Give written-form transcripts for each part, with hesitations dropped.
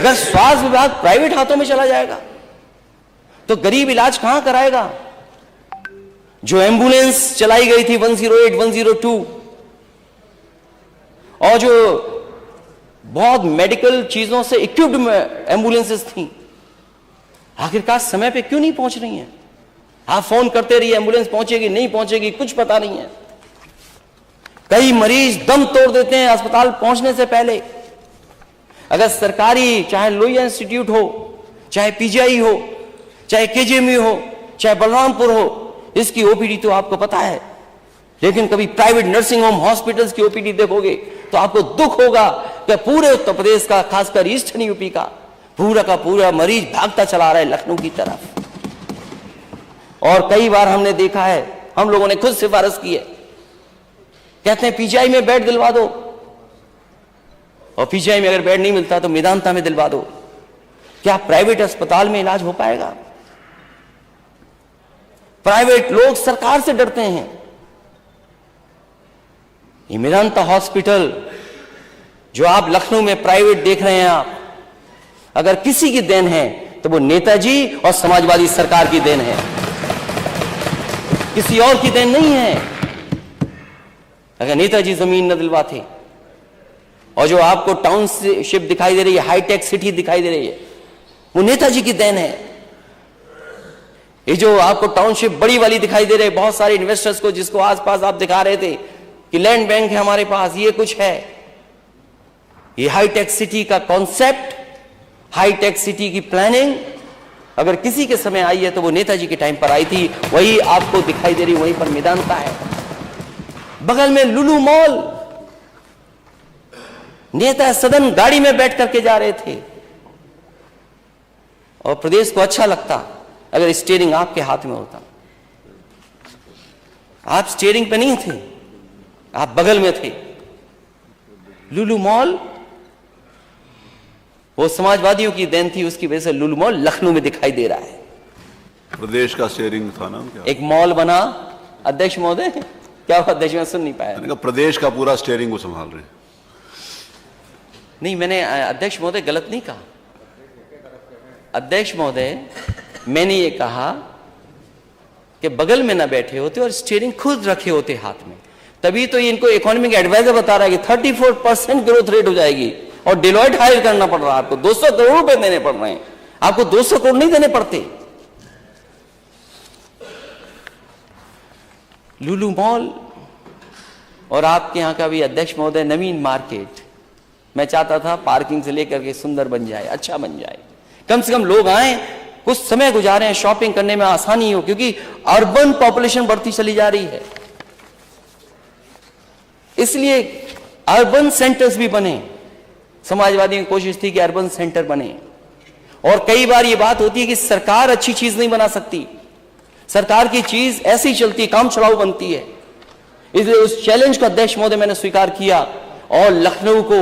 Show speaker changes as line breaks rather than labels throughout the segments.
अगर स्वास्थ्य विभाग प्राइवेट हाथों में चला जाएगा तो गरीब इलाज कहां कराएगा? जो एम्बुलेंस चलाई गई थी 108, 102 और जो बहुत मेडिकल चीजों से इक्विप्ड एम्बुलेंसेस थी, आखिरकार समय पे क्यों नहीं पहुंच रही हैं? आप फोन करते रहिए, एम्बुलेंस पहुंचेगी नहीं पहुंचेगी कुछ पता नहीं है। कई मरीज दम तोड़ देते हैं अस्पताल पहुंचने से पहले। अगर सरकारी, चाहे लोहिया इंस्टीट्यूट हो, चाहे पीजीआई हो, चाहे केजीएमयू हो, चाहे बलरामपुर हो, इसकी ओपीडी तो आपको पता है, लेकिन कभी प्राइवेट नर्सिंग होम, हॉस्पिटल्स की ओपीडी देखोगे तो आपको दुख होगा कि पूरे उत्तर प्रदेश का, खासकर ईस्टर्न यूपी का पूरा का पूरा मरीज भागता चला रहा है लखनऊ की तरफ। और कई बार हमने देखा है, हम लोगों ने खुद सिफारिश की है, कहते हैं पीजीआई में बेड दिलवा दो, और पीजीआई में अगर बेड नहीं मिलता तो मेदांता में दिलवा दो। क्या प्राइवेट अस्पताल में इलाज हो पाएगा? प्राइवेट लोग सरकार से डरते हैं। ये मेदांता हॉस्पिटल जो आप लखनऊ में प्राइवेट देख रहे हैं, आप अगर किसी की देन है तो वो नेताजी और समाजवादी सरकार की देन है, किसी और की देन नहीं है। अगर नेताजी जमीन न दिलवाते, और जो आपको टाउनशिप दिखाई दे रही है, हाईटेक सिटी दिखाई दे रही है, वो नेताजी की देन है। ये जो आपको टाउनशिप बड़ी वाली दिखाई दे रही है, बहुत सारे इन्वेस्टर्स को जिसको आसपास आप दिखा रहे थे कि लैंड बैंक है हमारे पास, ये कुछ है, ये हाईटेक सिटी का कॉन्सेप्ट, हाईटेक सिटी की प्लानिंग अगर किसी के समय आई है तो वो नेताजी के टाइम पर आई थी। वही आपको दिखाई दे रही, वहीं पर मेदांता है। बगल में लुलु मॉल, नेता सदन गाड़ी में बैठ करके जा रहे थे, और प्रदेश को अच्छा लगता अगर स्टीयरिंग आपके हाथ में होता। आप स्टीयरिंग पे नहीं थे, आप बगल में थे। लुलु मॉल वो समाजवादियों की देन थी, उसकी वजह से लुलु मॉल लखनऊ में दिखाई दे रहा है।
प्रदेश का स्टीयरिंग था ना क्या?
एक मॉल बना, अध्यक्ष महोदय क्या हुआ? अध्यक्ष मैं सुन नहीं पाया।
प्रदेश का पूरा स्टीयरिंग वो संभाल रहे हैं।
नहीं, मैंने अध्यक्ष महोदय गलत नहीं कहा। अध्यक्ष महोदय, मैंने ये कहा कि बगल में ना बैठे होते और स्टीयरिंग खुद रखे होते हाथ में, तभी तो इनको इकोनॉमिक एडवाइजर बता रहा है कि 34% ग्रोथ रेट हो जाएगी, और डिलॉयट हायर करना पड़ रहा है आपको, 200 करोड़ रुपए देने पड़ रहे हैं। आपको 200 करोड़ नहीं देने पड़ते। लुलु मॉल और आपके यहां का भी अध्यक्ष महोदय नवीन मार्केट, मैं चाहता था पार्किंग से लेकर के सुंदर बन जाए, अच्छा बन जाए, कम से कम लोग आए, कुछ समय गुजारें, शॉपिंग करने में आसानी हो, क्योंकि अर्बन पॉपुलेशन बढ़ती चली जा रही है। इसलिए अर्बन सेंटर्स भी बने। समाजवादियों की कोशिश थी कि अर्बन सेंटर बने। और कई बार यह बात होती है कि सरकार अच्छी चीज नहीं बना सकती, सरकार की चीज ऐसी ही चलती, काम चलाऊ बनती है। इसलिए उस चैलेंज को अध्यक्ष महोदय मैंने स्वीकार किया, और लखनऊ को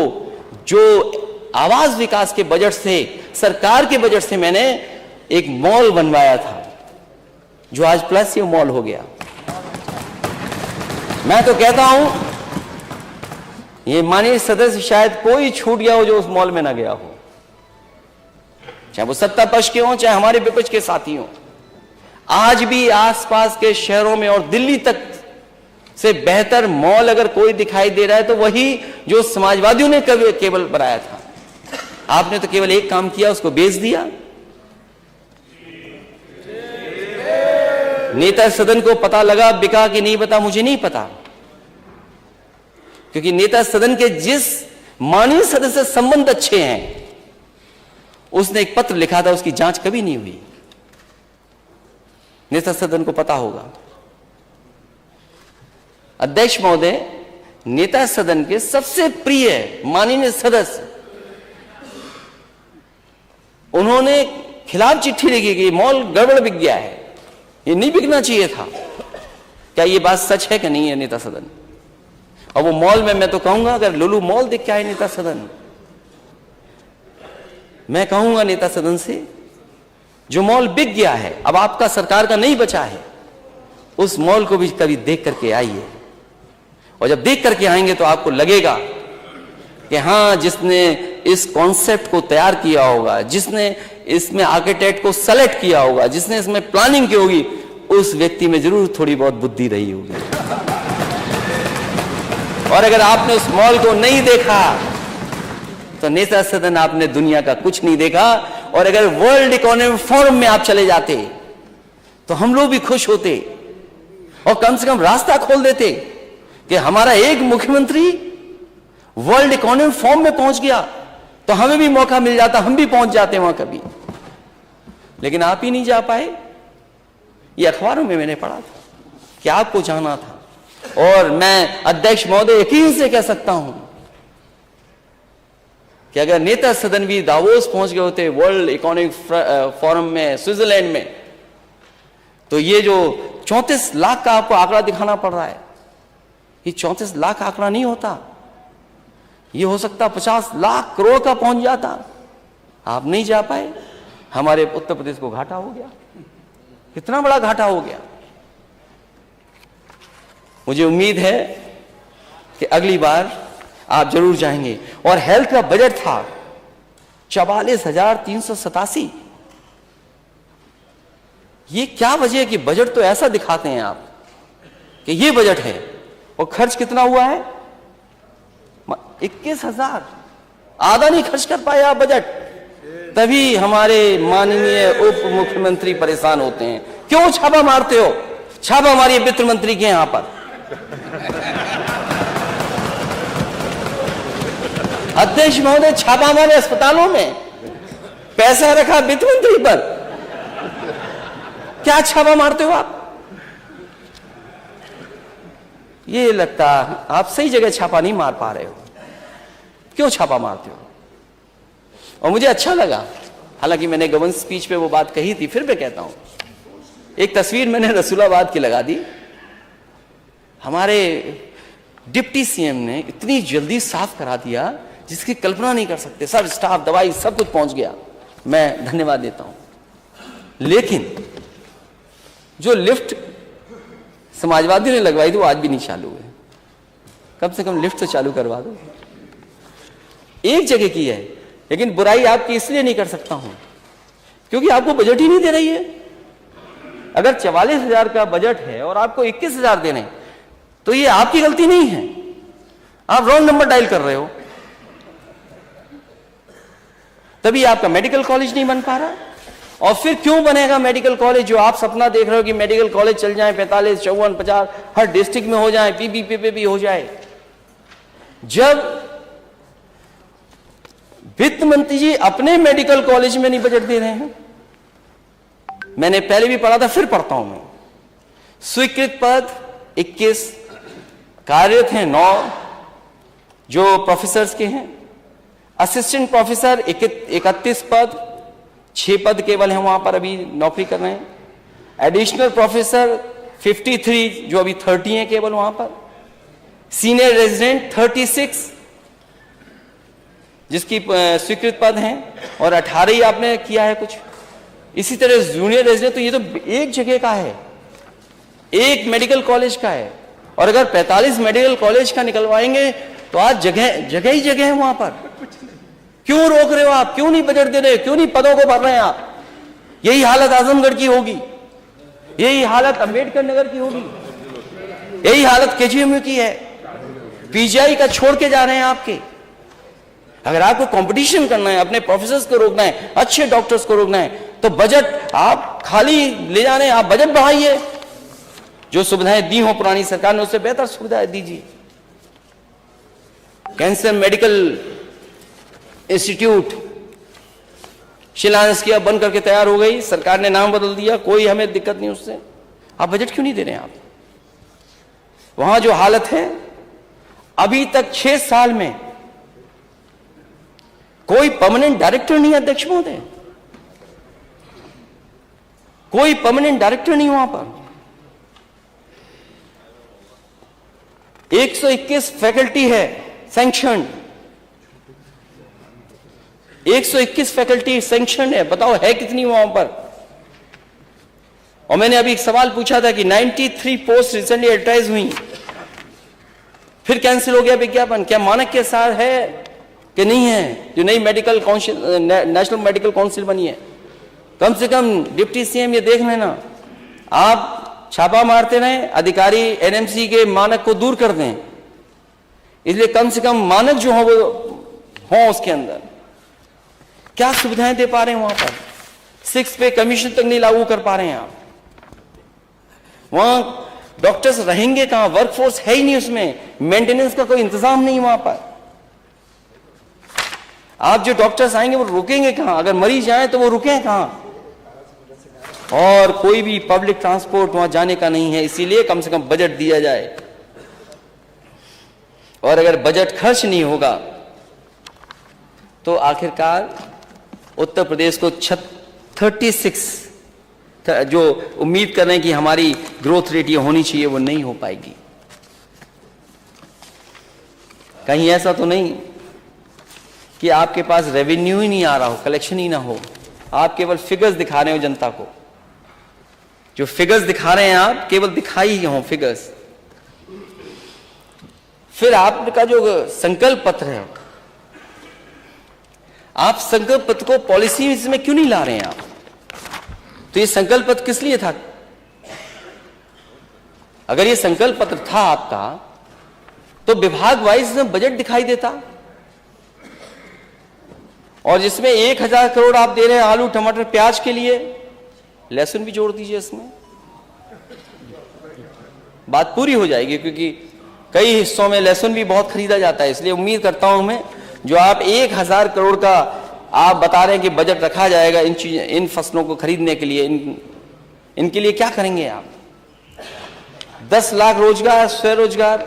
जो आवास विकास के बजट से, सरकार के बजट से मैंने एक मॉल बनवाया था, जो आज प्लस ये मॉल हो गया। मैं तो कहता हूं ये माननीय सदस्य शायद कोई छूट गया हो जो उस मॉल में ना गया हो, चाहे वो सत्ता पक्ष के हों, चाहे हमारे विपक्ष के साथी हों। आज भी आसपास के शहरों में और दिल्ली तक से बेहतर मॉल अगर कोई दिखाई दे रहा है तो वही जो समाजवादियों ने केवल बनाया था। आपने तो केवल एक काम किया, उसको बेच दिया। नेता सदन को पता लगा, बिका कि नहीं बता मुझे नहीं पता, क्योंकि नेता सदन के जिस माननीय सदस्य से संबंध अच्छे हैं, उसने एक पत्र लिखा था, उसकी जांच कभी नहीं हुई। नेता सदन को पता होगा। अध्यक्ष महोदय नेता सदन के सबसे प्रिय माननीय सदस्य, उन्होंने खिलाफ चिट्ठी लिखी कि मॉल गड़बड़ बिक गया है, ये नहीं बिकना चाहिए था। क्या ये बात सच है कि नहीं है नेता सदन? और वो मॉल में मैं तो कहूंगा, अगर लुलु मॉल दिख के आए नेता सदन, मैं कहूंगा नेता सदन से, जो मॉल बिक गया है, अब आपका सरकार का नहीं बचा है, उस मॉल को भी कभी देख करके आइए। और जब देख करके आएंगे तो आपको लगेगा कि हां, जिसने इस कॉन्सेप्ट को तैयार किया होगा, जिसने इसमें आर्किटेक्ट को सेलेक्ट किया होगा, जिसने इसमें प्लानिंग की होगी, उस व्यक्ति में जरूर थोड़ी बहुत बुद्धि रही होगी। और अगर आपने उस मॉल को नहीं देखा तो नेता सदन आपने दुनिया का कुछ नहीं देखा। और अगर वर्ल्ड इकोनॉमिक फोरम में आप चले जाते तो हम लोग भी खुश होते और कम से कम रास्ता खोल देते कि हमारा एक मुख्यमंत्री वर्ल्ड इकोनॉमिक फोरम में पहुंच गया तो हमें भी मौका मिल जाता, हम भी पहुंच जाते वहां कभी। लेकिन आप ही नहीं जा पाए। ये अखबारों में मैंने पढ़ा था कि आपको जाना था। और मैं अध्यक्ष महोदय यकीन से कह सकता हूं कि अगर नेता सदन भी दावोस पहुंच गए होते वर्ल्ड इकोनॉमिक फोरम में स्विट्जरलैंड में, तो ये जो 34 लाख का आपको आंकड़ा दिखाना पड़ रहा है, ये 34 लाख आंकड़ा नहीं होता, ये हो सकता 50 लाख करोड़ का पहुंच जाता। आप नहीं जा पाए, हमारे उत्तर प्रदेश को घाटा हो गया। कितना बड़ा घाटा हो गया। मुझे उम्मीद है कि अगली बार आप जरूर जाएंगे। और हेल्थ का बजट था 44,387। ये क्या वजह है कि बजट तो ऐसा दिखाते हैं आप कि ये बजट है और खर्च कितना हुआ है 21,000। आधा नहीं खर्च कर पाए आप बजट। तभी हमारे माननीय उप मुख्यमंत्री परेशान होते हैं, क्यों छापा मारते हो? छापा मारिए वित्त मंत्री के यहां पर। अध्यक्ष महोदय छापा मारे अस्पतालों में, पैसा रखा वित्त मंत्री पर, क्या छापा मारते हो आप? ये लगता आप सही जगह छापा नहीं मार पा रहे हो, क्यों छापा मारते हो? और मुझे अच्छा लगा, हालांकि मैंने गवर्नर स्पीच पे वो बात कही थी, फिर मैं कहता हूं, एक तस्वीर मैंने रसूलाबाद की लगा दी। हमारे डिप्टी सीएम ने इतनी जल्दी साफ करा दिया जिसकी कल्पना नहीं कर सकते। सब स्टाफ, दवाई, सब कुछ पहुंच गया। मैं धन्यवाद देता हूं। लेकिन जो लिफ्ट समाजवादी ने लगवाई थी वो आज भी नहीं चालू है। कम से कम लिफ्ट तो चालू करवा दो। एक जगह की है, लेकिन बुराई आपकी इसलिए नहीं कर सकता हूं क्योंकि आपको बजट ही नहीं दे रही है। अगर 44,000 का बजट है और आपको 21,000 देने, तो ये आपकी गलती नहीं है, आप रॉन्ग नंबर डायल कर रहे हो। तभी आपका मेडिकल कॉलेज नहीं बन पा रहा। और फिर क्यों बनेगा मेडिकल कॉलेज? जो आप सपना देख रहे हो कि मेडिकल कॉलेज चल जाए 45, 54, 50 हर डिस्ट्रिक्ट में हो जाए, पीपीपी पे भी हो जाए। जब वित्त मंत्री जी अपने मेडिकल कॉलेज में नहीं बजट दे रहे हैं। मैंने पहले भी पढ़ा था, फिर पढ़ता हूं मैं। स्वीकृत पद 21, कार्यरत हैं 9 जो प्रोफेसर्स के हैं। असिस्टेंट प्रोफेसर 31 पद, 6 पद केवल हैं वहां पर अभी नौकरी कर रहे हैं। एडिशनल प्रोफेसर 53 जो अभी 30 हैं केवल वहां पर। सीनियर रेजिडेंट 36 जिसकी स्वीकृत पद हैं, और 18 ही आपने किया है कुछ। इसी तरह जूनियर रेजिडेंट, तो ये तो एक जगह का है, एक मेडिकल कॉलेज का है। और अगर 45 मेडिकल कॉलेज का निकलवाएंगे तो आज जगह ही जगह है वहां पर। क्यों रोक रहे हो आप? क्यों नहीं बजट दे रहे? क्यों नहीं पदों को भर रहे हैं आप? यही हालत आजमगढ़ की होगी, यही हालत अंबेडकर नगर की होगी, यही हालत केजीएमयू की है। पीजीआई का छोड़ के जा रहे हैं आपके। अगर आपको कंपटीशन करना है, अपने प्रोफेसर्स को रोकना है, अच्छे डॉक्टर्स को रोकना है, तो बजट आप खाली ले जाने, आप बजट बढ़ाइए। जो सुविधाएं दी हो पुरानी सरकार ने, उससे बेहतर सुविधाएं दीजिए। कैंसर मेडिकल इंस्टीट्यूट शिलान्यास किया, बन करके तैयार हो गई, सरकार ने नाम बदल दिया, कोई हमें दिक्कत नहीं उससे। आप बजट क्यों नहीं दे रहे हैं? आप वहां जो हालत है, अभी तक 6 साल में कोई परमानेंट डायरेक्टर नहीं है अध्यक्ष महोदय, कोई परमानेंट डायरेक्टर नहीं वहां पर। 121 फैकल्टी है सैंक्शन, 121 फैकल्टी सैंक्शन है। बताओ है कितनी वहां पर? और मैंने अभी एक सवाल पूछा था कि 93 पोस्ट रिसेंटली एडवर्टाइज हुई, फिर कैंसिल हो गया विज्ञापन। क्या मानक के साथ है कि नहीं है? जो नई medical council, national medical council बनी है, कम से कम डिप्टी सीएम ये देख लेना, आप छापा मारते रहें, अधिकारी एनएमसी के मानक को दूर कर दें। इसलिए कम से कम मानक जो हो वो हों उसके अंदर। क्या सुविधाएं दे पा रहे हैं वहां पर? 6 पे कमीशन तक नहीं लागू कर पा रहे हैं आप। वहां डॉक्टर्स रहेंगे कहां? वर्कफोर्स है ही नहीं उसमें, मेंटेनेंस का कोई इंतजाम नहीं वहां पर। आप जो डॉक्टर्स आएंगे वो रुकेंगे कहां? अगर मरीज आए तो वो रुकें कहां? और कोई भी पब्लिक ट्रांसपोर्ट वहां जाने का नहीं है। इसीलिए कम से कम बजट दिया जाए, और अगर बजट खर्च नहीं होगा तो आखिरकार उत्तर प्रदेश को 36 जो उम्मीद कर रहे हैं कि हमारी ग्रोथ रेट ये होनी चाहिए, वो नहीं हो पाएगी। कहीं ऐसा तो नहीं कि आपके पास रेवेन्यू ही नहीं आ रहा हो, कलेक्शन ही ना हो, आप केवल फिगर्स दिखा रहे हो जनता को। जो फिगर्स दिखा रहे हैं आप, केवल दिखाई ही हो फिगर्स। फिर आपका जो संकल्प पत्र है, आप संकल्प पत्र को पॉलिसी में क्यों नहीं ला रहे हैं आप? तो ये संकल्प पत्र किस लिए था? अगर ये संकल्प पत्र था आपका तो विभाग वाइज में बजट दिखाई देता, और जिसमें 1000 करोड़ आप दे रहे हैं आलू टमाटर प्याज के लिए, लहसुन भी जोड़ दीजिए इसमें, बात पूरी हो जाएगी। क्योंकि कई हिस्सों में लहसुन भी बहुत खरीदा जाता है। इसलिए उम्मीद करता हूं मैं, जो आप 1000 करोड़ का आप बता रहे हैं कि बजट रखा जाएगा इन फसलों को खरीदने के लिए, इनके लिए क्या करेंगे आप? 10 लाख रोजगार, स्वरोजगार।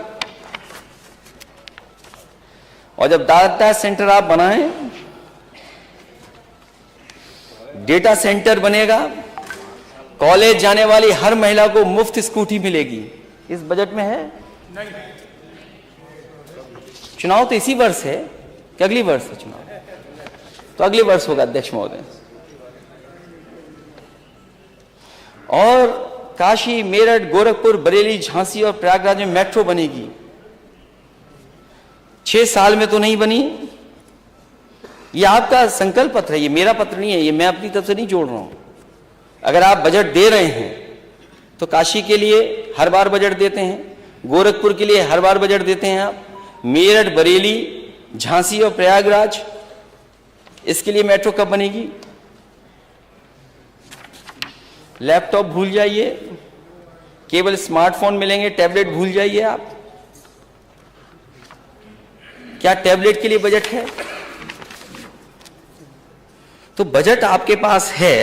और जब डाटा सेंटर आप बनाएं, डेटा सेंटर बनेगा, कॉलेज जाने वाली हर महिला को मुफ्त स्कूटी मिलेगी। इस बजट में है? चुनाव तो इसी वर्ष है कि अगली वर्ष है चुनाव? तो अगले वर्ष होगा अध्यक्ष महोदय। और काशी, मेरठ, गोरखपुर, बरेली, झांसी और प्रयागराज में मेट्रो बनेगी। 6 साल में तो नहीं बनी। ये आपका संकल्प पत्र है, ये मेरा पत्र नहीं है, ये मैं अपनी तरफ से नहीं जोड़ रहा हूं। अगर आप बजट दे रहे हैं तो काशी के लिए हर बार बजट देते हैं, गोरखपुर के लिए हर बार बजट देते हैं आप, मेरठ, बरेली, झांसी और प्रयागराज, इसके लिए मेट्रो कब बनेगी? लैपटॉप भूल जाइए, केवल स्मार्टफोन मिलेंगे, टैबलेट भूल जाइए आप। क्या टैबलेट के लिए बजट है? तो बजट आपके पास है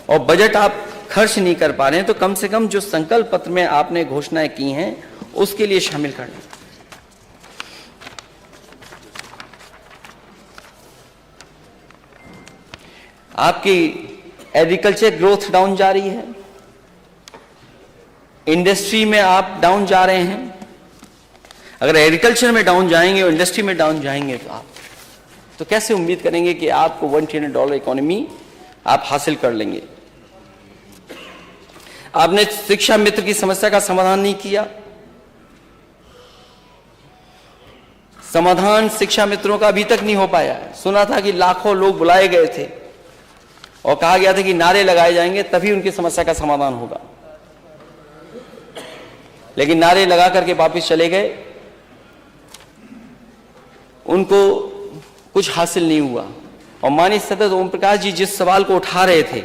और बजट आप खर्च नहीं कर पा रहे हैं, तो कम से कम जो संकल्प पत्र में आपने घोषणाएं की हैं उसके लिए शामिल कर लें। आपकी एग्रीकल्चर ग्रोथ डाउन जा रही है, इंडस्ट्री में आप डाउन जा रहे हैं। अगर एग्रीकल्चर में डाउन जाएंगे और इंडस्ट्री में डाउन जाएंगे तो आप तो कैसे उम्मीद करेंगे कि आपको $1 ट्रिलियन इकोनॉमी आप हासिल कर लेंगे? आपने शिक्षा मित्र की समस्या का समाधान नहीं किया। समाधान शिक्षा मित्रों का अभी तक नहीं हो पाया है। सुना था कि लाखों लोग बुलाए गए थे और कहा गया था कि नारे लगाए जाएंगे तभी उनकी समस्या का समाधान होगा, लेकिन नारे लगा करके वापस चले गए, उनको कुछ हासिल नहीं हुआ। और माननीय सदस्य ओम प्रकाश जी जिस सवाल को उठा रहे थे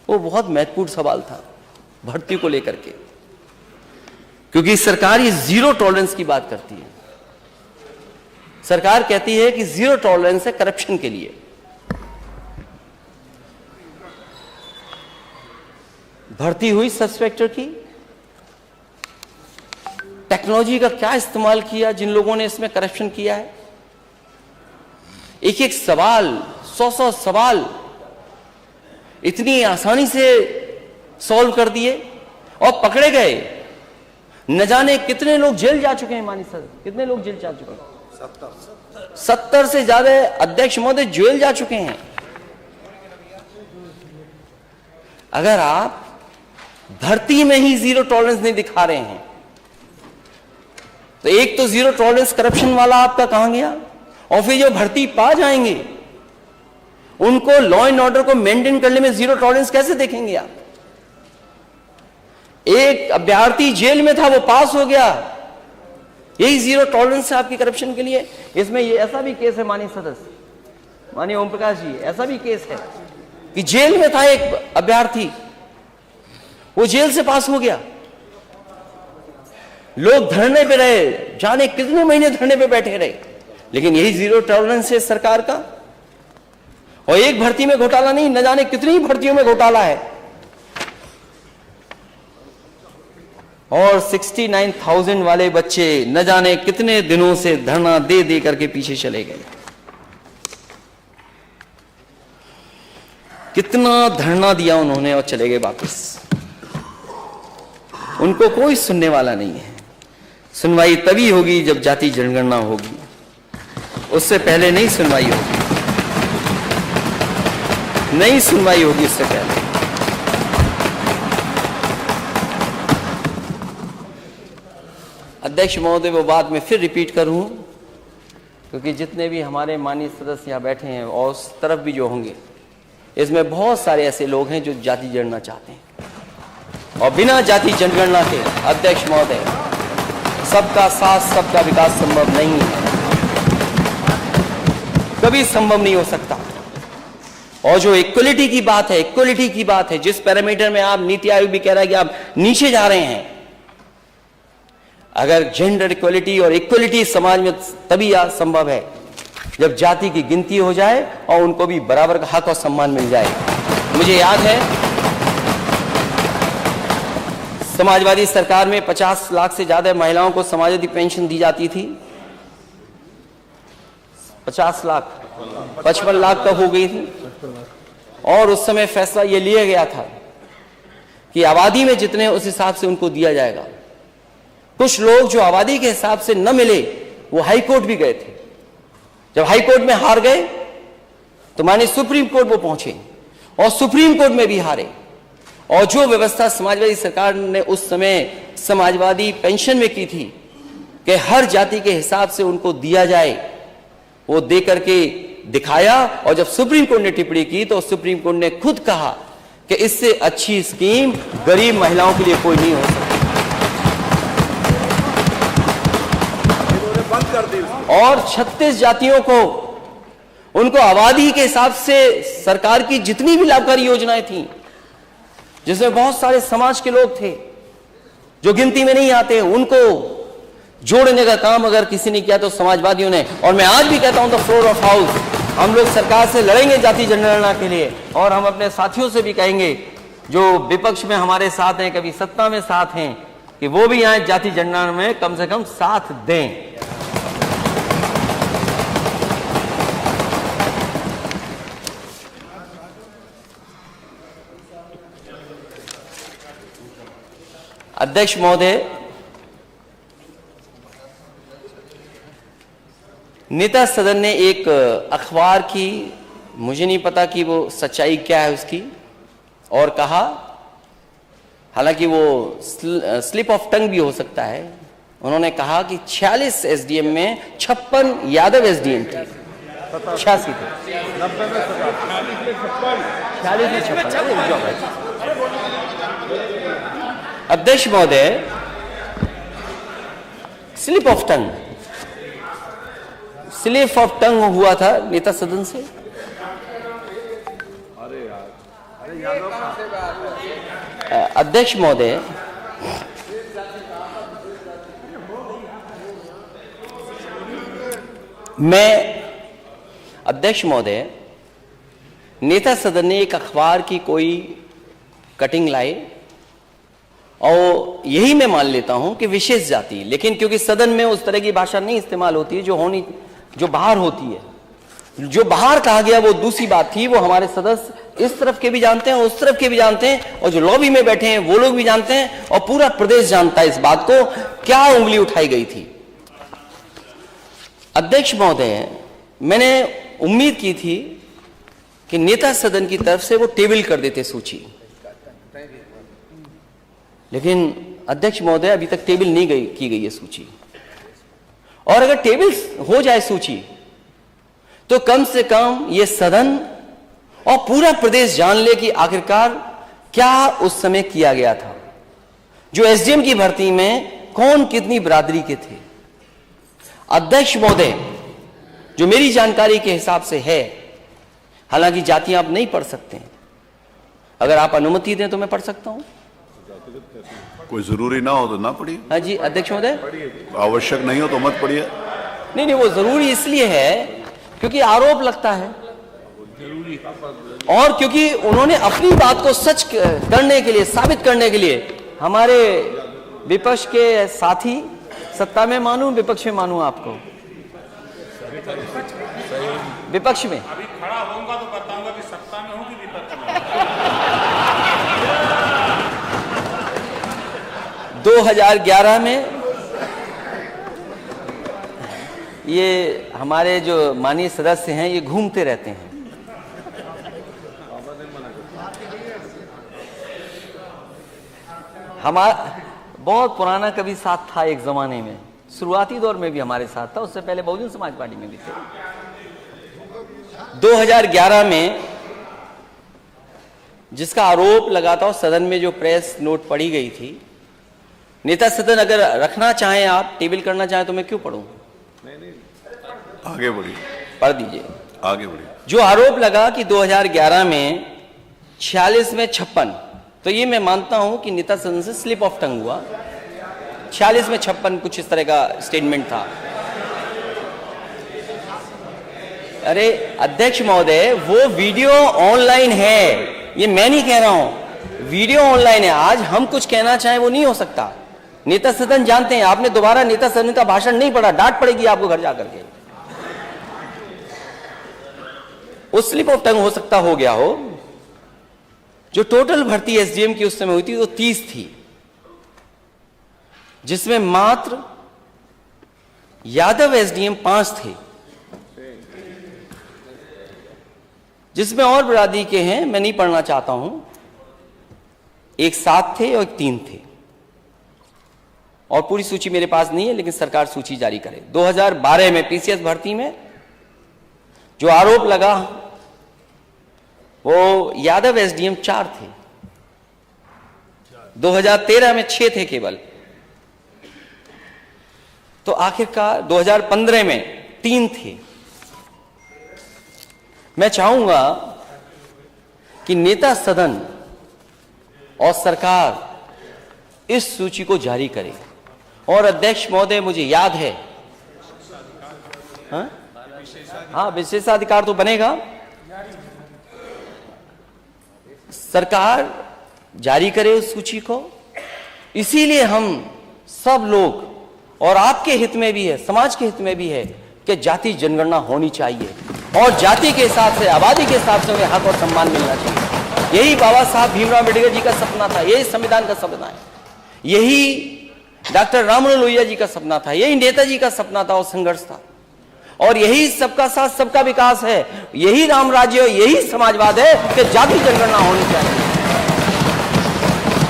वो बहुत महत्वपूर्ण सवाल था भर्ती को लेकर के, क्योंकि सरकार ये जीरो टॉलरेंस की बात करती है। सरकार कहती है कि जीरो टॉलरेंस है करप्शन के लिए। भर्ती हुई सब इंस्पेक्टर की, टेक्नोलॉजी का क्या इस्तेमाल किया जिन लोगों ने इसमें करप्शन किया है? एक एक सवाल, 100 सवाल इतनी आसानी से सॉल्व कर दिए और पकड़े गए। न जाने कितने लोग जेल जा चुके हैं। मानी सर, कितने लोग जेल जा चुके हैं? 70 से ज्यादा अध्यक्ष महोदय जेल जा चुके हैं। अगर आप भर्ती में ही जीरो टॉलरेंस नहीं दिखा रहे हैं तो एक तो जीरो टॉलरेंस करप्शन वाला आपका कहां गया, और फिर जो भर्ती पा जाएंगे उनको लॉ एंड ऑर्डर को मेंटेन करने में जीरो टॉलरेंस कैसे देखेंगे आप? एक अभ्यर्थी जेल में था, वो पास हो गया, यही जीरो टॉलरेंस है आपकी करप्शन के लिए। इसमें ये ऐसा भी केस है माननीय सदस्य, माननीय ओम प्रकाश जी, ऐसा भी केस है कि जेल में था एक अभ्यर्थी, वो जेल से पास हो गया। लोग धरने पे रहे, जाने कितने महीने धरने पे बैठे रहे, लेकिन यही जीरो टॉलरेंस है सरकार का। और एक भर्ती में घोटाला नहीं, न जाने कितनी भर्तियों में घोटाला है। और 69,000 वाले बच्चे न जाने कितने दिनों से धरना दे दे करके पीछे चले गए। कितना धरना दिया उन्होंने और चले गए वापस। उनको कोई सुनने वाला नहीं है। सुनवाई तभी होगी जब जाति जनगणना होगी, उससे पहले नहीं सुनवाई होगी, नहीं सुनवाई होगी उससे पहले। अध्यक्ष महोदय, वो बात मैं फिर रिपीट करूं, क्योंकि जितने भी हमारे माननीय सदस्य यहाँ बैठे हैं और उस तरफ भी जो होंगे, इसमें बहुत सारे ऐसे लोग हैं जो जाति जनगणना चाहते हैं। और बिना जाति जनगणना के अध्यक्ष महोदय सबका साथ सबका विकास संभव नहीं है, कभी संभव नहीं हो सकता। और जो इक्वलिटी की बात है, इक्वलिटी की बात है, जिस पैरामीटर में आप, नीति आयोग भी कह रहा है कि आप नीचे जा रहे हैं, अगर जेंडर इक्वलिटी और इक्वलिटी समाज में तभी संभव है जब जाति की गिनती हो जाए और उनको भी बराबर का हक और सम्मान मिल जाए। मुझे याद है समाजवादी सरकार में 50 लाख से ज्यादा महिलाओं को समाजवादी पेंशन दी जाती थी। 50 लाख 55 लाख तक हो गई थी। और उस समय फैसला ये लिया गया था कि आबादी में जितने उस हिसाब से उनको दिया जाएगा। कुछ लोग जो आबादी के हिसाब से न मिले वो हाई कोर्ट भी गए थे। जब हाई कोर्ट में हार गए तो माने सुप्रीम कोर्ट वो पहुंचे और सुप्रीम कोर्ट में भी हारे। और जो व्यवस्था समाजवादी सरकार ने उस समय समाजवादी पेंशन में की थी कि हर जाति के हिसाब से उनको दिया जाए, वो दे करके दिखाया। और जब सुप्रीम कोर्ट ने टिप्पणी की तो सुप्रीम कोर्ट ने खुद कहा कि इससे अच्छी स्कीम गरीब महिलाओं के लिए कोई नहीं हो सकती। और 36 जातियों को उनको आबादी के हिसाब से सरकार की जितनी भी लाभकारी योजनाएं थी, जिसमें बहुत सारे समाज के लोग थे जो गिनती में नहीं आते, उनको जोड़ने का काम अगर किसी ने किया तो समाजवादियों ने। और मैं आज भी कहता हूं द फ्लोर ऑफ हाउस, हम लोग सरकार से लड़ेंगे जाति जनगणना के लिए। और हम अपने साथियों से भी कहेंगे जो विपक्ष में हमारे साथ हैं, कभी सत्ता में साथ हैं, कि वो भी यहां जाति जनगणना में कम से कम साथ दें। अध्यक्ष महोदय, नेता सदन ने एक अखबार की, मुझे नहीं पता कि वो सच्चाई क्या है उसकी, और कहा, हालांकि वो स्लिप ऑफ टंग भी हो सकता है, उन्होंने कहा कि 46 एसडीएम में 56 यादव एसडीएम थे, 86 थे, 46 में 56। अध्यक्ष महोदय, स्लिप ऑफ टंग हुआ था नेता सदन से। अध्यक्ष महोदय, अध्यक्ष महोदय, नेता सदन ने एक अखबार की कोई कटिंग लाई और यही मैं मान लेता हूं कि विशेष जाति, लेकिन क्योंकि सदन में उस तरह की भाषा नहीं इस्तेमाल होती है जो बाहर होती है। जो बाहर कहा गया वो दूसरी बात थी, वो हमारे सदस्य इस तरफ के भी जानते हैं, उस तरफ के भी जानते हैं, और जो लॉबी में बैठे हैं वो लोग भी जानते हैं, और पूरा प्रदेश जानता है इस बात को, क्या उंगली उठाई गई थी। अध्यक्ष महोदय, मैंने उम्मीद की थी कि नेता सदन की तरफ से वो टेबल कर देते सूची, लेकिन अध्यक्ष महोदय अभी तक टेबल नहीं की गई है सूची। और अगर टेबल हो जाए सूची तो कम से कम ये सदन और पूरा प्रदेश जान ले कि आखिरकार क्या उस समय किया गया था। जो एसडीएम की भर्ती में कौन कितनी बिरादरी के थे। अध्यक्ष महोदय, जो मेरी जानकारी के हिसाब से है, हालांकि जातियां आप नहीं पढ़ सकते हैं, अगर आप अनुमति दें तो मैं पढ़ सकता हूं।
कोई जरूरी ना हो तो ना पढ़िए।
हाँ जी अध्यक्ष महोदय।
आवश्यक नहीं हो तो मत पढ़िए।
नहीं, वो जरूरी इसलिए है क्योंकि आरोप लगता है और क्योंकि उन्होंने अपनी बात को सच करने के लिए, साबित करने के लिए, हमारे विपक्ष के साथी, सत्ता में मानूं विपक्ष में मानूं आपको? विपक्ष में।
अभी खड़ा होऊंगा तो बताऊंगा कि सत्ता में हूं कि विपक्ष में।
2011 में ये हमारे जो माननीय सदस्य हैं ये घूमते रहते हैं। हमारा बहुत पुराना कभी साथ था एक जमाने में, शुरुआती दौर में भी हमारे साथ था, उससे पहले बहुजन समाज पार्टी में भी थे। 2011 में जिसका आरोप लगा था, सदन में जो प्रेस नोट पढ़ी गई थी, नेता सदन अगर रखना चाहें, आप टेबल करना चाहें तो मैं क्यों पढ़ूं?
आगे बढ़िए,
पढ़ दीजिए।
आगे बढ़िए।
जो आरोप लगा कि 2011 में 46 में 56, तो ये मैं मानता हूं कि नेता सदन से स्लिप ऑफ टंग हुआ। 46 में 56 कुछ इस तरह का स्टेटमेंट था। अरे अध्यक्ष महोदय, वो वीडियो ऑनलाइन है, ये मैं नहीं कह रहा हूं, वीडियो ऑनलाइन है। आज हम कुछ कहना चाहें वो नहीं हो सकता। नेता सदन जानते हैं, आपने दोबारा नेता सदन का भाषण नहीं पढ़ा, डांट पड़ेगी आपको घर जाकर के। उस स्लिप ऑफ टंग हो सकता हो गया हो। जो टोटल भर्ती एसडीएम की उस समय हुई थी वो 30 थी, जिसमें मात्र यादव एसडीएम 5 थे, जिसमें और बिरादरी के हैं, मैं नहीं पढ़ना चाहता हूं। एक 7 थे और एक 3 थे, और पूरी सूची मेरे पास नहीं है, लेकिन सरकार सूची जारी करे। 2012 में पीसीएस भर्ती में जो आरोप लगा वो यादव एसडीएम 4 थे, 2013 में 6 थे केवल। तो आखिरकार 2015 में 3 थे। मैं चाहूंगा कि नेता सदन और सरकार इस सूची को जारी करे। और अध्यक्ष महोदय, मुझे याद है, हाँ विशेषाधिकार तो बनेगा, सरकार जारी करे उस सूची को। इसीलिए हम सब लोग, और आपके हित में भी है, समाज के हित में भी है, कि जाति जनगणना होनी चाहिए और जाति के हिसाब से, आबादी के हिसाब से उन्हें हक और सम्मान मिलना चाहिए। यही बाबा साहब भीमराव अम्बेडकर जी का सपना था, यही संविधान का सपना है, यही डॉक्टर राममनोहर लोहिया जी का सपना था, यही नेताजी का सपना था और संघर्ष था, और यही सबका साथ सबका विकास है, यही राम राज्य, यही समाजवाद है कि जाति जनगणना होनी चाहिए।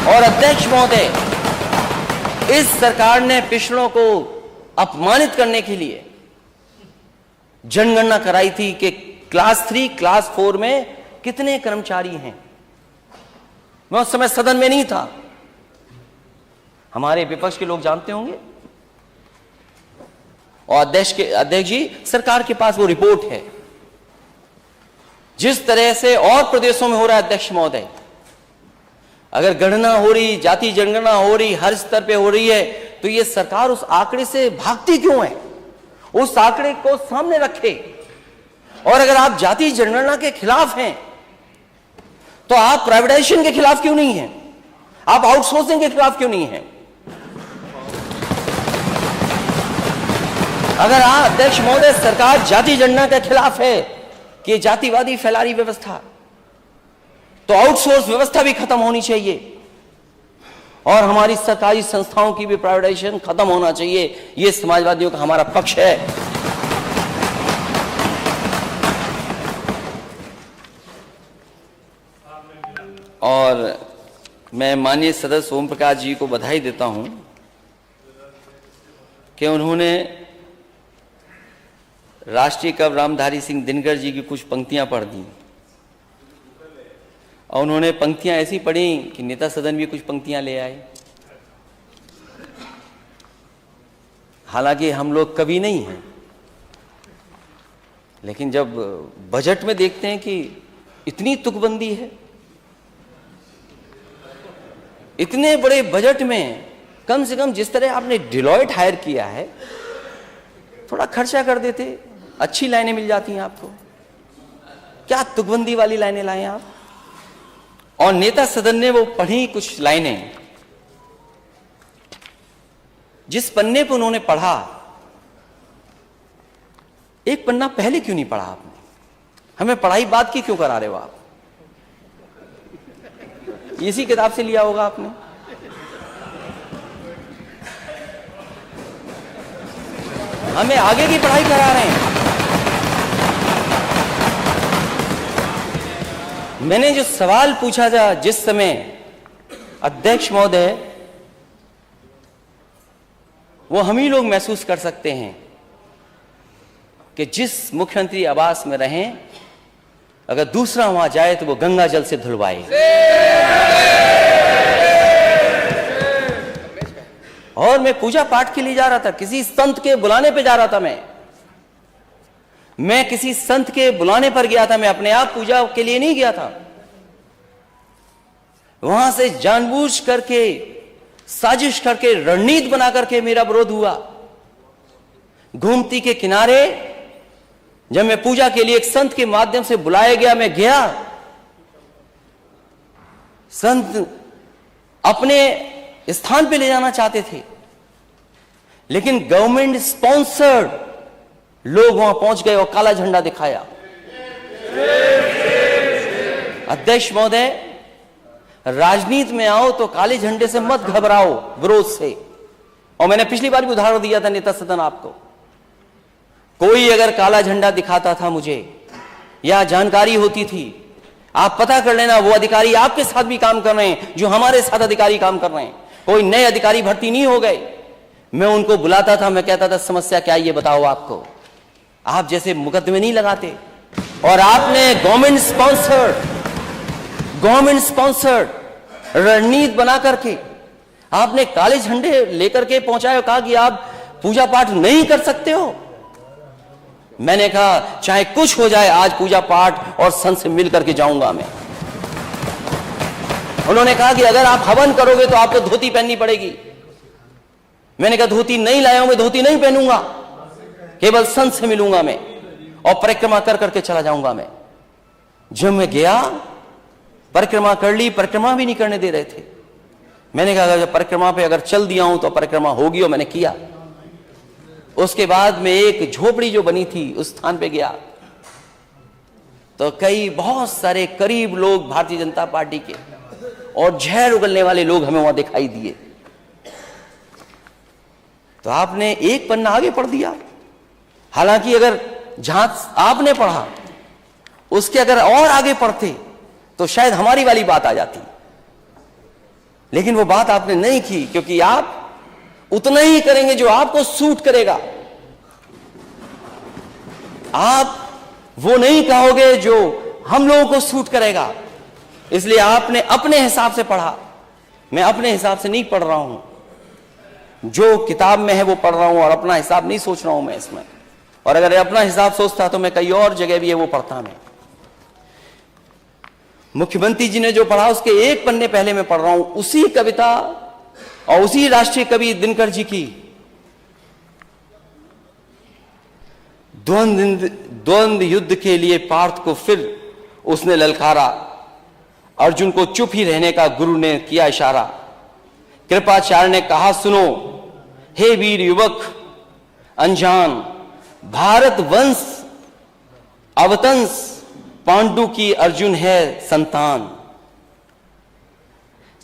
और अध्यक्ष महोदय, इस सरकार ने पिछड़ों को अपमानित करने के लिए जनगणना कराई थी कि क्लास 3, क्लास 4 में कितने कर्मचारी हैं। मैं उस समय सदन में नहीं था, हमारे विपक्ष के लोग जानते होंगे। और अध्यक्ष जी, सरकार के पास वो रिपोर्ट है। जिस तरह से और प्रदेशों में हो रहा है अध्यक्ष महोदय, अगर गणना हो रही, जाति जनगणना हो रही, हर स्तर पे हो रही है, तो ये सरकार उस आंकड़े से भागती क्यों है? उस आंकड़े को सामने रखे। और अगर आप जाति जनगणना के खिलाफ हैं, तो आप प्राइवेटाइजेशन के खिलाफ क्यों नहीं हैं? आप आउटसोर्सिंग के खिलाफ क्यों नहीं हैं? अगर अध्यक्ष महोदय, सरकार जाति जनगणना के खिलाफ है कि जातिवादी फैला रही व्यवस्था, तो आउटसोर्स व्यवस्था भी खत्म होनी चाहिए और हमारी सरकारी संस्थाओं की भी प्राइवेटाइजेशन खत्म होना चाहिए। यह समाजवादियों का हमारा पक्ष है। और मैं माननीय सदस्य ओम प्रकाश जी को बधाई देता हूं कि उन्होंने राष्ट्रीय कवि रामधारी सिंह दिनकर जी की कुछ पंक्तियां पढ़ दी और उन्होंने पंक्तियां ऐसी पढ़ी कि नेता सदन भी कुछ पंक्तियां ले आए। हालांकि हम लोग कवि नहीं हैं, लेकिन जब बजट में देखते हैं कि इतनी तुकबंदी है, इतने बड़े बजट में कम से कम जिस तरह आपने डिलॉयट हायर किया है, थोड़ा खर्चा कर देते, अच्छी लाइनें मिल जाती हैं आपको। क्या तुकबंदी वाली लाइनें लाए आप? और नेता सदन ने वो पढ़ी कुछ लाइनें, जिस पन्ने पर उन्होंने पढ़ा, एक पन्ना पहले क्यों नहीं पढ़ा आपने? हमें पढ़ाई बाद की क्यों करा रहे हो आप? इसी किताब से लिया होगा आपने। हमें आगे की पढ़ाई करा रहे हैं। मैंने जो सवाल पूछा था जिस समय, अध्यक्ष महोदय, वो हम ही लोग महसूस कर सकते हैं कि जिस मुख्यमंत्री आवास में रहें, अगर दूसरा वहां जाए तो वो गंगा जल से धुलवाए। और मैं पूजा पाठ के लिए जा रहा था, किसी संत के बुलाने पे जा रहा था। मैं किसी संत के बुलाने पर गया था, मैं अपने आप पूजा के लिए नहीं गया था। वहां से जानबूझ करके, साजिश करके, रणनीति बना करके मेरा विरोध हुआ। गोमती के किनारे जब मैं पूजा के लिए एक संत के माध्यम से बुलाया गया, मैं गया। संत अपने स्थान पे ले जाना चाहते थे, लेकिन गवर्नमेंट स्पॉन्सर्ड लोग वहां पहुंच गए और काला झंडा दिखाया। अध्यक्ष महोदय, राजनीति में आओ तो काले झंडे से मत घबराओ, विरोध से। और मैंने पिछली बार भी उदाहरण दिया था नेता सदन आपको। कोई अगर काला झंडा दिखाता था मुझे, या जानकारी होती थी, आप पता कर लेना वो अधिकारी आपके साथ भी काम कर रहे हैं जो हमारे साथ अधिकारी काम कर रहे हैं। कोई नए अधिकारी भर्ती नहीं हो गए। मैं उनको बुलाता था, मैं कहता था समस्या क्या है ये बताओ आपको। आप जैसे मुकदमे नहीं लगाते। और आपने गवर्नमेंट स्पॉन्सर्ड रणनीति बना करके आपने काले झंडे लेकर के पहुंचाए और कहा कि आप पूजा पाठ नहीं कर सकते हो। मैंने कहा चाहे कुछ हो जाए, आज पूजा पाठ और संत से मिल करके जाऊंगा मैं। उन्होंने कहा कि अगर आप हवन करोगे तो आपको धोती पहननी पड़ेगी। मैंने कहा धोती नहीं लाया हूं, मैं धोती नहीं पहनूंगा, केवल संत से मिलूंगा मैं और परिक्रमा कर करके चला जाऊंगा मैं। जब मैं गया, परिक्रमा कर ली, परिक्रमा भी नहीं करने दे रहे थे। मैंने कहा अगर परिक्रमा पे अगर चल दिया हूं तो परिक्रमा होगी, और मैंने किया। उसके बाद में एक झोपड़ी जो बनी थी उस स्थान पे गया तो बहुत सारे करीब लोग भारतीय जनता पार्टी के और जहर उगलने वाले लोग हमें वहां दिखाई दिए। तो आपने एक पन्ना आगे पढ़ दिया। हालांकि अगर जहां आपने पढ़ा उसके अगर और आगे पढ़ते तो शायद हमारी वाली बात आ जाती, लेकिन वो बात आपने नहीं की, क्योंकि आप उतना ही करेंगे जो आपको सूट करेगा। आप वो नहीं कहोगे जो हम लोगों को सूट करेगा। इसलिए आपने अपने हिसाब से पढ़ा। मैं अपने हिसाब से नहीं पढ़ रहा हूं, जो किताब में है वो पढ़ रहा हूं और अपना हिसाब नहीं सोच रहा हूं मैं इसमें। और अगर अपना हिसाब सोचता तो मैं कई और जगह भी है वो पढ़ता। मैं मुख्यमंत्री जी ने जो पढ़ा उसके एक पन्ने पहले मैं पढ़ रहा हूं, उसी कविता और उसी राष्ट्रीय कवि दिनकर जी की द्वंद्व युद्ध के लिए पार्थ को फिर उसने ललकारा। अर्जुन को चुप ही रहने का गुरु ने किया इशारा। कृपाचार्य ने कहा सुनो, हे वीर युवक अनजान, भारत वंश अवतंस पांडु की अर्जुन है संतान।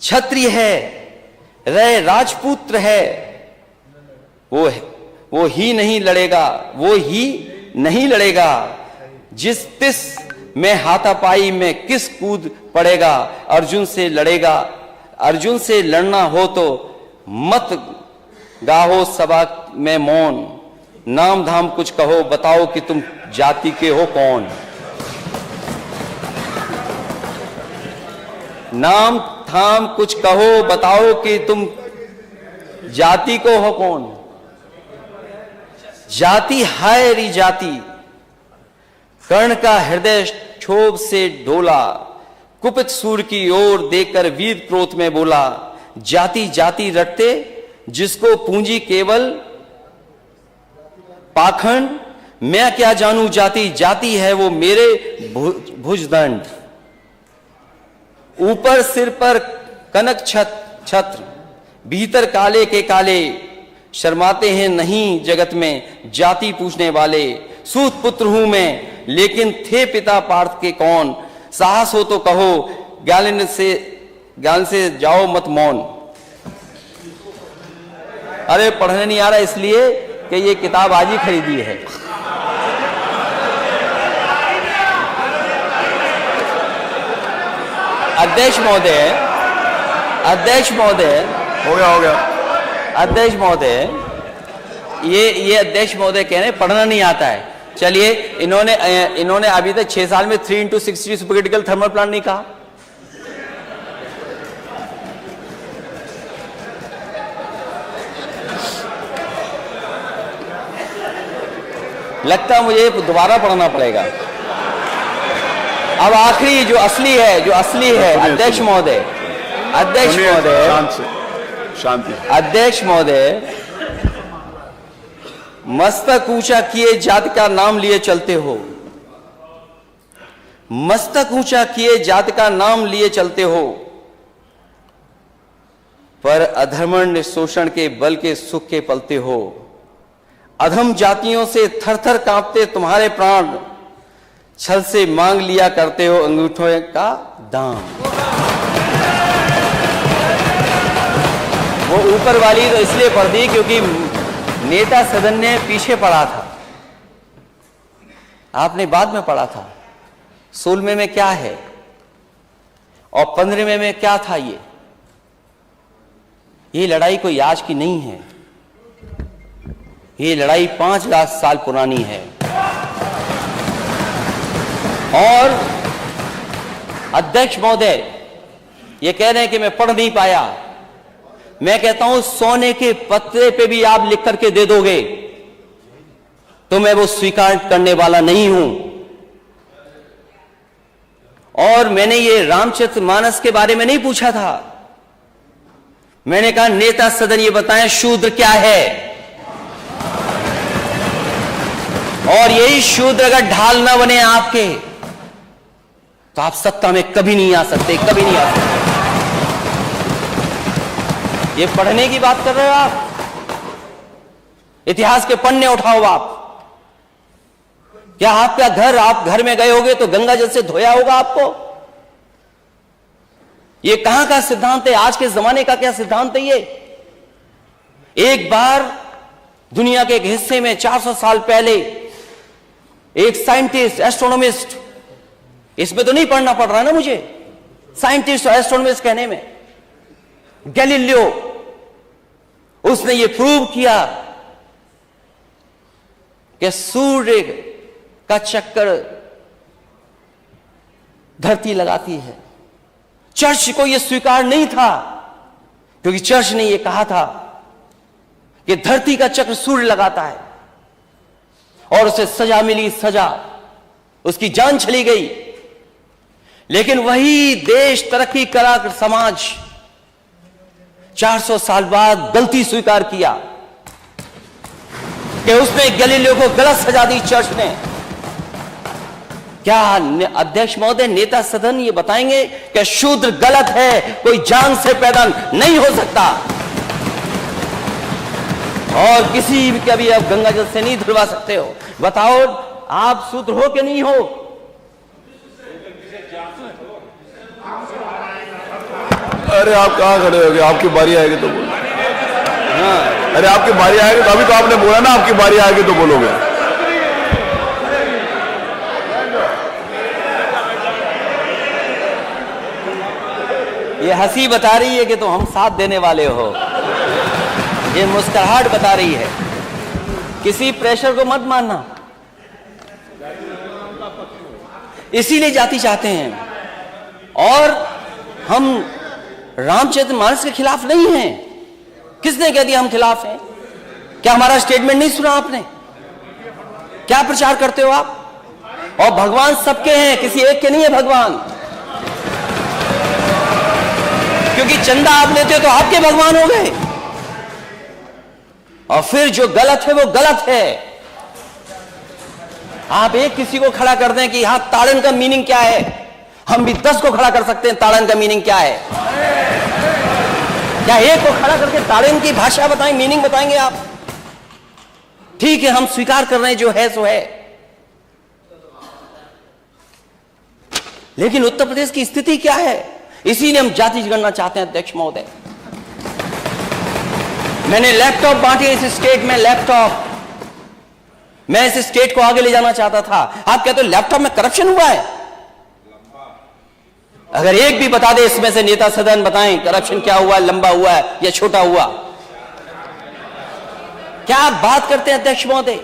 क्षत्रिय है रह राजपुत्र है, वो ही नहीं लड़ेगा, जिस तिस में हाथापाई में किस कूद पड़ेगा। अर्जुन से लड़ना हो तो मत गाहो सभा में मौन, नाम धाम कुछ कहो, बताओ कि तुम जाति के हो कौन। नाम धाम कुछ कहो, बताओ कि तुम जाति को हो कौन। जाति हाय री जाति, कर्ण का हृदय क्षोभ से डोला, कुपित सूर की ओर देखकर वीर क्रोध में बोला, जाति जाति रटते जिसको पूंजी केवल पाखंड, मैं क्या जानू जाति, जाति है वो मेरे भुजदंड। ऊपर सिर पर कनक छत्र, भीतर काले के काले, शर्माते हैं नहीं जगत में जाति पूछने वाले। सूत पुत्र हूं मैं लेकिन थे पिता पार्थ के कौन, साहस हो तो कहो ज्ञान से जाओ मत मौन। अरे पढ़ने नहीं आ रहा इसलिए कि ये किताब आज ही खरीदी है। अध्यक्ष महोदय, अध्यक्ष महोदय,
हो गया।
अध्यक्ष महोदय, ये अध्यक्ष महोदय कह रहे हैं पढ़ना नहीं आता है। चलिए, इन्होंने अभी तक 6 साल में 3x60 सुपरक्रिटिकल थर्मल प्लांट नहीं कहा। लगता है मुझे दोबारा पढ़ना पड़ेगा। अब आखिरी जो असली है अध्यक्ष महोदय,
शांति।
अध्यक्ष महोदय, मस्तक ऊंचा किए जाति का नाम लिए चलते हो, मस्तक ऊंचा किए जाति का नाम लिए चलते हो, पर अधर्मण्य शोषण के बल के सुख के पलते हो। अधम जातियों से थर थर कांपते तुम्हारे प्राण, छल से मांग लिया करते हो अंगूठों का दाम। वो ऊपर वाली तो इसलिए पढ़ दी क्योंकि नेता सदन ने पीछे पढ़ा था, आपने बाद में पढ़ा था। 16वें में क्या है और 15वें में क्या था। ये लड़ाई कोई आज की नहीं है, ये लड़ाई 5 लाख साल पुरानी है। और अध्यक्ष महोदय ये कह रहे हैं कि मैं पढ़ नहीं पाया। मैं कहता हूं सोने के पत्रे पे भी आप लिख करके दे दोगे तो मैं वो स्वीकार करने वाला नहीं हूं। और मैंने ये रामचरितमानस के बारे में नहीं पूछा था, मैंने कहा नेता सदन ये बताएं शूद्र क्या है। और यही शूद्र अगर ढाल ना बने आपके तो आप सत्ता में कभी नहीं आ सकते, कभी नहीं आ सकते। ये पढ़ने की बात कर रहे हो आप, इतिहास के पन्ने उठाओ आप। क्या आपका घर, आप घर में गए होगे तो गंगा जल से धोया होगा आपको? ये कहां का सिद्धांत है, आज के जमाने का क्या सिद्धांत है ये? एक बार दुनिया के एक हिस्से में 400 साल पहले एक साइंटिस्ट, एस्ट्रोनॉमिस्ट, इसमें तो नहीं पढ़ना पड़ रहा ना मुझे, साइंटिस्ट और एस्ट्रोनॉमिस्ट कहने में, गैलीलियो, उसने ये प्रूव किया कि सूर्य का चक्कर धरती लगाती है। चर्च को यह स्वीकार नहीं था क्योंकि चर्च ने यह कहा था कि धरती का चक्र सूर्य लगाता है, और उसे सजा मिली, सजा, उसकी जान चली गई। लेकिन वही देश, तरक्की करा समाज 400 साल बाद गलती स्वीकार किया कि उसने गैलीलियो को गलत सजा दी चर्च ने। क्या अध्यक्ष महोदय, नेता सदन ये बताएंगे कि शूद्र गलत है, कोई जान से पैदा नहीं हो सकता और किसी भी कभी आप गंगा जल से नहीं धुलवा सकते हो? बताओ आप शूद्र हो कि नहीं हो?
अरे आप कहाँ खड़े हो गए? आपकी बारी आएगी तो बोलो। हाँ, अरे आपकी बारी आएगी तो, अभी तो आपने बोला ना आपकी बारी आएगी तो बोलोगे।
ये हंसी बता रही है कि तुम हम साथ देने वाले हो, ये मुस्कुराहट बता रही है। किसी प्रेशर को मत मानना, इसीलिए जाति चाहते हैं। और हम रामचरितमानस के खिलाफ नहीं हैं। किसने कह दिया हम खिलाफ हैं? क्या हमारा स्टेटमेंट नहीं सुना आपने? क्या प्रचार करते हो आप? और भगवान सबके हैं, किसी एक के नहीं है भगवान। क्योंकि चंदा आप लेते हो तो आपके भगवान हो गए, और फिर जो गलत है वो गलत है। आप एक किसी को खड़ा कर दें कि यहां ताड़न का मीनिंग क्या है, हम भी 10 को खड़ा कर सकते हैं ताड़न का मीनिंग क्या है। क्या एक को खड़ा करके ताड़न की भाषा बताएं, मीनिंग बताएंगे आप? ठीक है, हम स्वीकार कर रहे हैं जो है सो है, लेकिन उत्तर प्रदेश की स्थिति क्या है? इसीलिए हम जाति जनगणना चाहते हैं अध्यक्ष महोदय। मैंने लैपटॉप बांटे इस स्टेट में, लैपटॉप। मैं इस स्टेट को आगे ले जाना चाहता था। आप कहते हो लैपटॉप में करप्शन हुआ है? अगर एक भी बता दे इसमें से नेता सदन बताएं करप्शन क्या हुआ, लंबा हुआ है या छोटा हुआ। क्या आप बात करते हैं अध्यक्ष महोदय?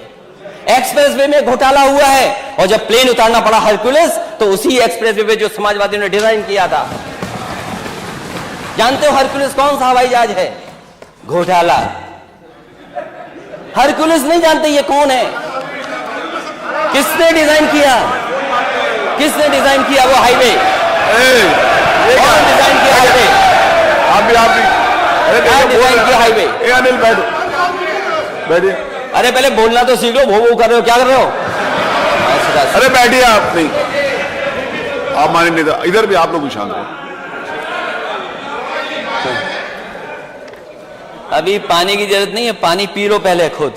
एक्सप्रेसवे में घोटाला हुआ है, और जब प्लेन उतारना पड़ा हरक्यूलिस, तो उसी एक्सप्रेसवे पे जो समाजवादियों ने डिजाइन किया था। जानते हो हरक्यूलिस कौन सा हवाई जहाज है? घोटाला। हरक्यूलिस नहीं जानते ये कौन है? किसने डिजाइन किया? किसने डिजाइन किया वो हाईवे? कौन डिजाइन किया हाईवे?
आप भी
क्या डिजाइन किया हाईवे?
अनिल बैठो, बैठिए।
अरे पहले बोलना तो सीख लो, वो कर रहे हो, क्या कर रहे हो?
अरे बैठिए आप। नहीं, आप माने नहीं था। इधर भी आप लोग भी शांत रहो।
अभी पानी की जरूरत नहीं है, पानी पी लो पहले खुद।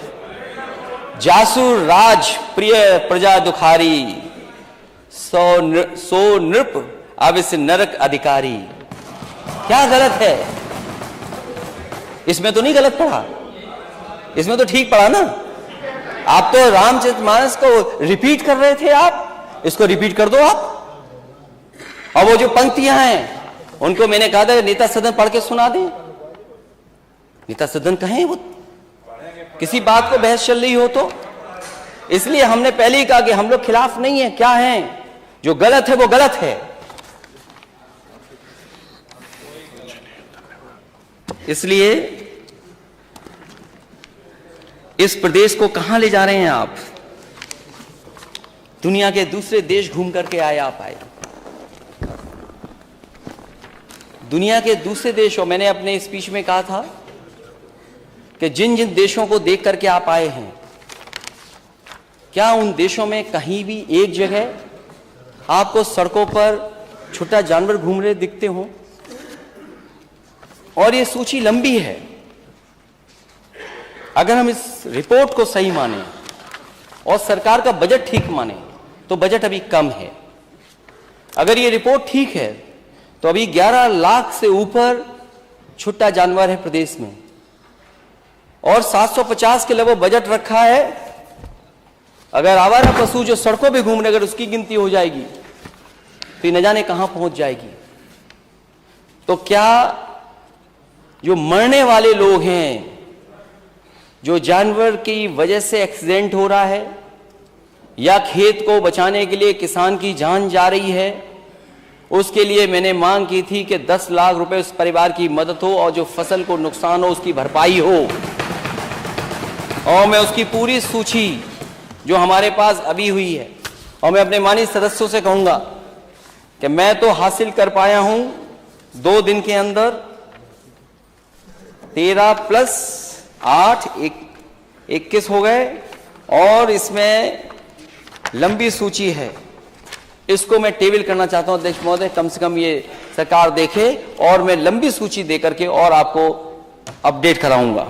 जासुर राज प्रिय प्रजा दुखारी, सो नृप अविस नरक अधिकारी। क्या गलत है इसमें? तो नहीं गलत पढ़ा, इसमें तो ठीक पढ़ा ना। आप तो रामचरितमानस को रिपीट कर रहे थे, आप इसको रिपीट कर दो आप। और वो जो पंक्तियां हैं उनको मैंने कहा था नेता सदन पढ़ के सुना दे। नेता सदन कहें वो किसी बात को बहस चल रही हो तो। इसलिए हमने पहले ही कहा कि हम लोग खिलाफ नहीं है। क्या है? जो गलत है वो गलत है। इसलिए इस प्रदेश को कहां ले जा रहे हैं आप? दुनिया के दूसरे देश घूम करके आए आप आए, दुनिया के दूसरे देशों। मैंने अपने स्पीच में कहा था कि जिन जिन देशों को देख करके आप आए हैं, क्या उन देशों में कहीं भी एक जगह आपको सड़कों पर छोटा जानवर घूम रहे दिखते हो? और ये सूची लंबी है। अगर हम इस रिपोर्ट को सही माने और सरकार का बजट ठीक माने तो बजट अभी कम है। अगर ये रिपोर्ट ठीक है तो अभी 11 लाख से ऊपर छुट्टा जानवर है प्रदेश में, और 750 के लगभग बजट रखा है। अगर आवारा पशु जो सड़कों पे घूम रहे, अगर उसकी गिनती हो जाएगी तो न जाने कहां पहुंच जाएगी। तो क्या जो मरने वाले लोग हैं, जो जानवर की वजह से एक्सीडेंट हो रहा है, या खेत को बचाने के लिए किसान की जान जा रही है, उसके लिए मैंने मांग की थी कि 10 लाख रुपए उस परिवार की मदद हो, और जो फसल को नुकसान हो उसकी भरपाई हो। और मैं उसकी पूरी सूची जो हमारे पास अभी हुई है, और मैं अपने माननीय सदस्यों से कहूंगा कि मैं तो हासिल कर पाया हूं 2 दिन के अंदर 13 + 8 21 हो गए, और इसमें लंबी सूची है। इसको मैं टेबल करना चाहता हूं अध्यक्ष महोदय, कम से कम ये सरकार देखे, और मैं लंबी सूची देकर के और आपको अपडेट कराऊंगा।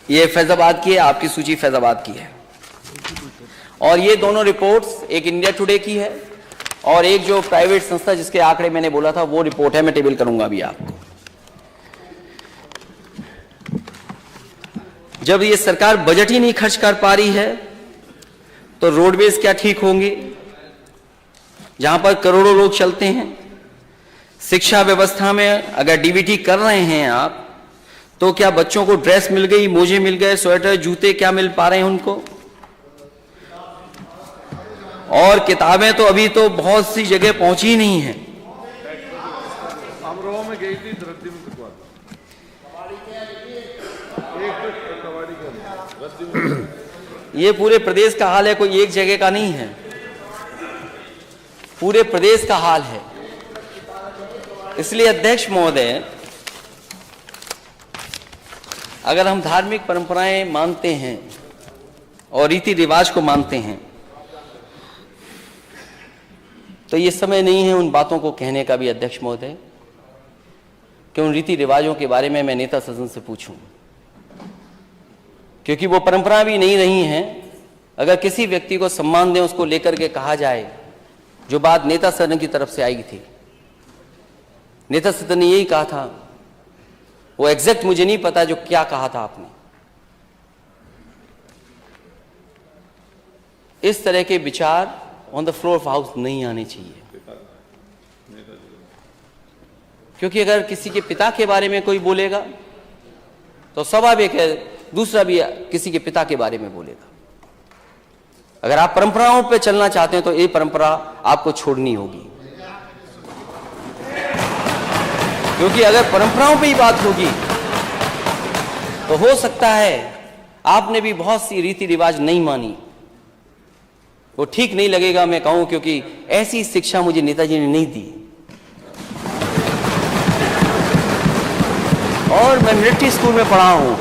ये फैजाबाद की है, आपकी सूची फैजाबाद की है, और ये दोनों रिपोर्ट्स, एक इंडिया टुडे की है और एक जो प्राइवेट संस्था जिसके आंकड़े मैंने बोला था वो रिपोर्ट है। मैं टेबल करूंगा अभी आपको। जब ये सरकार बजट ही नहीं खर्च कर पा रही है तो रोडवेज क्या ठीक होंगे, जहां पर करोड़ों लोग चलते हैं। शिक्षा व्यवस्था में अगर डीबीटी कर रहे हैं आप, तो क्या बच्चों को ड्रेस मिल गई, मोजे मिल गए, स्वेटर, जूते क्या मिल पा रहे हैं उनको? और किताबें तो अभी तो बहुत सी जगह पहुंची नहीं है।
अमरोहा में गई थी रद्दी में कुछ
ये पूरे प्रदेश का हाल है, कोई एक जगह का नहीं है, पूरे प्रदेश का हाल है। इसलिए अध्यक्ष महोदय, अगर हम धार्मिक परंपराएं मानते हैं और रीति रिवाज को मानते हैं तो ये समय नहीं है उन बातों को कहने का भी अध्यक्ष महोदय कि उन रीति रिवाजों के बारे में मैं नेता सदन से पूछूं, क्योंकि वो परंपरा भी नहीं रही हैं। अगर किसी व्यक्ति को सम्मान दें, उसको लेकर के कहा जाए, जो बात नेता सदन की तरफ से आई थी, नेता सदन ने यही कहा था, वो एग्जैक्ट मुझे नहीं पता जो क्या कहा था आपने। इस तरह के विचार on the floor of house नहीं आने चाहिए, क्योंकि अगर किसी के पिता के बारे में कोई बोलेगा तो स्वाभाविक है दूसरा भी किसी के पिता के बारे में बोलेगा। अगर आप परंपराओं पे चलना चाहते हैं तो ये परंपरा आपको छोड़नी होगी, क्योंकि अगर परंपराओं पे ही बात होगी तो हो सकता है आपने भी बहुत सी रीति रिवाज नहीं मानी, वो ठीक नहीं लगेगा मैं कहूं, क्योंकि ऐसी शिक्षा मुझे नेताजी ने नहीं दी। और मैं मिलिट्री स्कूल में पढ़ा हूं,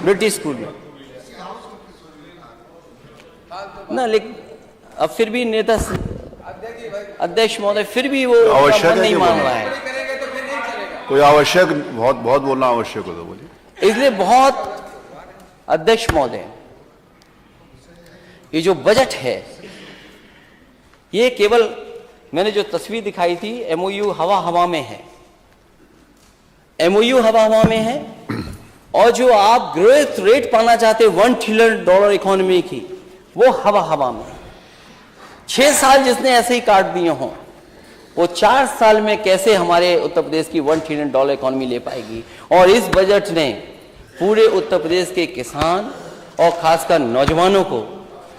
मिलिट्री स्कूल में ना, लेकिन अब फिर भी नेता अध्यक्ष महोदय फिर भी वो
आवश्यक
नहीं मान रहा है।
कोई आवश्यक बहुत बहुत बोलना आवश्यक हो तो बोलिए।
इसलिए बहुत अध्यक्ष महोदय, ये जो बजट है ये केवल मैंने जो तस्वीर दिखाई थी एमओयू हवा हवा में है, एमओयू हवा हवा में है, और जो आप ग्रोथ रेट पाना चाहते $1 ट्रिलियन इकोनॉमी की, वो हवा हवा में। 6 साल जिसने ऐसे ही काट दिए हों, वो 4 साल में कैसे हमारे उत्तर प्रदेश की $1 ट्रिलियन इकोनॉमी ले पाएगी? और इस बजट ने पूरे उत्तर प्रदेश के किसान और खासकर नौजवानों को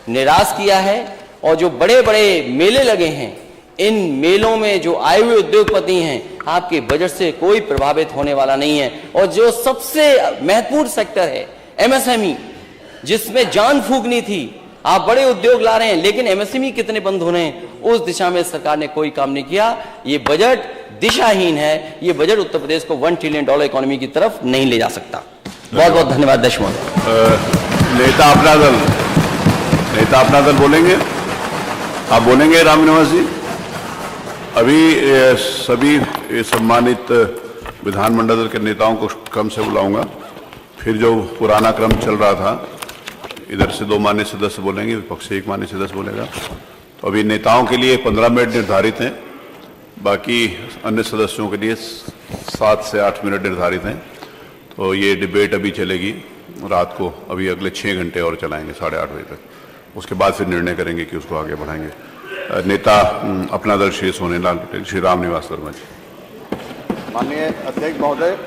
निराश किया है। और जो बड़े बड़े मेले लगे हैं, इन मेलों में जो आए हुए उद्योगपति हैं, आपके बजट से कोई प्रभावित होने वाला नहीं है। और जो सबसे महत्वपूर्ण सेक्टर है एमएसएमई, जिसमें जान फूकनी थी, आप बड़े उद्योग ला रहे हैं, लेकिन एमएसएमई कितने बंद हो रहे हैं, उस दिशा में सरकार ने कोई काम नहीं किया। ये बजट दिशाहीन है, ये बजट उत्तर प्रदेश को $1 ट्रिलियन इकोनॉमी की तरफ नहीं ले जा सकता। बहुत बहुत धन्यवाद अध्यक्ष महोदय।
नेता अपना दल बोलेंगे, आप बोलेंगे रामनिवास जी। अभी सभी सम्मानित विधानमंडल दल के नेताओं को क्रम से बुलाऊंगा, फिर जो पुराना क्रम चल रहा था, इधर से 2 माननीय सदस्य बोलेंगे, विपक्ष से 1 माननीय सदस्य बोलेगा। तो अभी नेताओं के लिए 15 मिनट निर्धारित हैं, बाकी अन्य सदस्यों के लिए 7 से 8 मिनट निर्धारित हैं। तो ये डिबेट अभी चलेगी रात को, अभी अगले 6 घंटे और चलाएंगे 8:30 बजे तक, उसके बाद फिर निर्णय करेंगे कि उसको आगे बढ़ाएंगे। नेता अपना दल श्री सोनेलाल पटेल, श्री रामनिवास वर्मा जी।
माननीय अध्यक्ष महोदय,